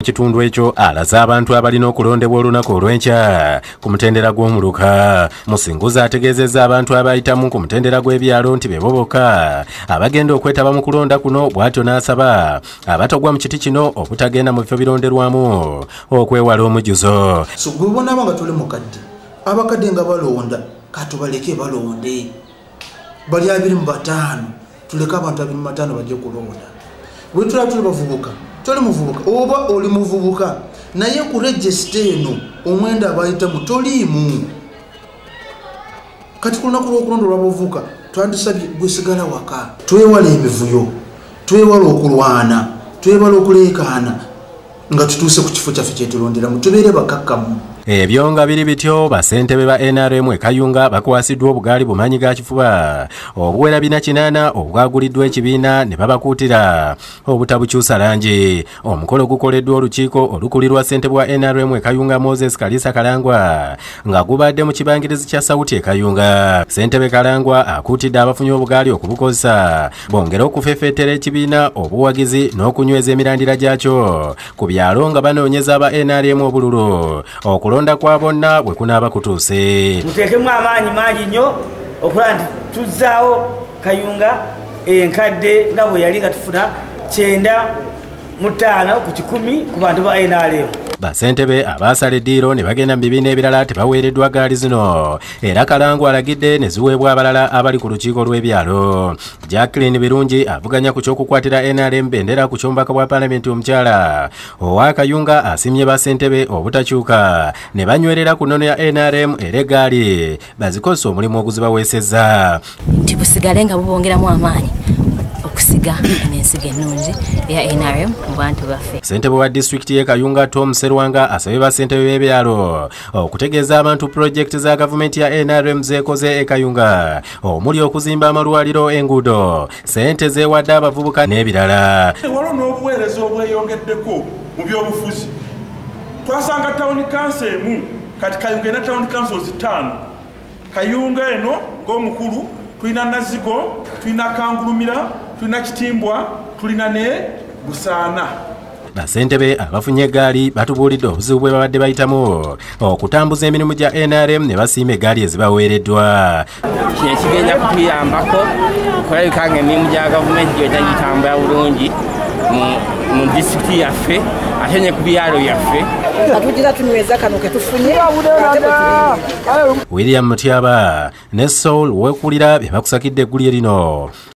Kitundu ekyo alaze abantu abalina okulondebwa olunaku olw'enkya ku mutendera gw'omuluka. Musinguza ategeezezza abantu abayitamu ku mutendera gw'ebyalo nti bebo bokka abagenda okwetaba mu kulonda kuno, bw'atyo n'asaba abatogwa mu kiti kino obutagenda mu bifo bironderwamu okwewala omujjuzo. So gwe bonaba nga tuli mukadde, abakadde nga balonda katubaleke balonde, bali 25 tuleke abantu 25 bajje kulonda. Bwe tuli bavubuka, tuli muvubuka oba oli muvubuka naye ku register eno omwenda abayitamu toliimu. Kati kulina kulonda lwabavubuka twandisabye gwesigala waka, twewala emivuyo, twewala okulwana, twewala okuleekaana nga tutuuse ku kifo kyaffe kyetulonderamu, tubeere bakakkamu. Ebyo nga biri bityo, basentebe ba NRM Kayunga bakwasiddwa obugaali bumanyi ga kifuba obuwera 480 obwaguliddwa ekibiina ne babakuutira obutabukyusa langi. Omukolo gukoleddwa olukiiko olukulirwa ssentebe wa NRM Kayunga Moses Kalisa Kalangwa nga gubadde mu kibangirizi kya Sauti e Kayunga. Ssentebe Kalangwa akuutidde abafunye obugaali okubukozesa bongera okufeefeetera ekibiina obuwagizi n'okunyweza emirandira gyakyo ku byalo nga banoonyeza aba NRM obululu okulonda kwa bonna bwe kunaaba kutuuse. Muteekemu amaanyi mangi nnyo okulaba nti tuzzaawo Kayunga enkadde nga bwe yali nga tufuna 95 ku 10 ku bantu ba NRM. Basentebe abaasala eddiiro ne bagenda mu bibiina ebirala tebaweereddwa gaali zino, era Kalangwa alagidde ne ziweebwa abalala abali ku lukiiko lw'ebyalo. Jacqueline Birungi avuganya ku ky'okukwatira NRM bendera ku ky'omubaka bwa paalamenti omukyala owa Kayunga asimye basentebe obutakyuka ne banywerera ku nnono ya NRM era eggaali bazikozesa omulimu oguzibaweesezza. Nti busigale nga bubongeramu amaanyi okusiga n'ensigo ennungi eya NRM mu bantu baffe. Ssentebe wa disitulikiti y'e Kayunga Tom Serwanga asabye basentebe b'ebyalo okutegeeza abantu pulojekiti za gavumenti ya NRM zeekoze e Kayunga omuli okuzimba amalwaliro, enguudo, ssente zeewadde abavubuka n'ebirala. Waliwo n'obuweereza obweyongeddeko mu byobufuzi. Twasanga tawuni kanso emu, kati Kayunga ena tawuni kanso 5. Kayunga eno ng'omukulu tulina Nazigo, tulina Kangulumira, tulina Kitimbwa, tulina ne Busaana. Basentebe abafunye eggaali batubuulidde obuzibu bwe babadde bayitamu okutambuza emirimu gya NRM ne basiima eggaali ezibaweereddwa. Kino kigenda kutuyambako okulabika ng'emirimu gya gavumenti gyonna gitambula bulungi mu disitulikiti yaffe ate ne ku byalo byaffe. Atugira tunyweza kano ke tufunye. William Mutyaba ne Soul wekulira bye bakusakidde eggulire lino.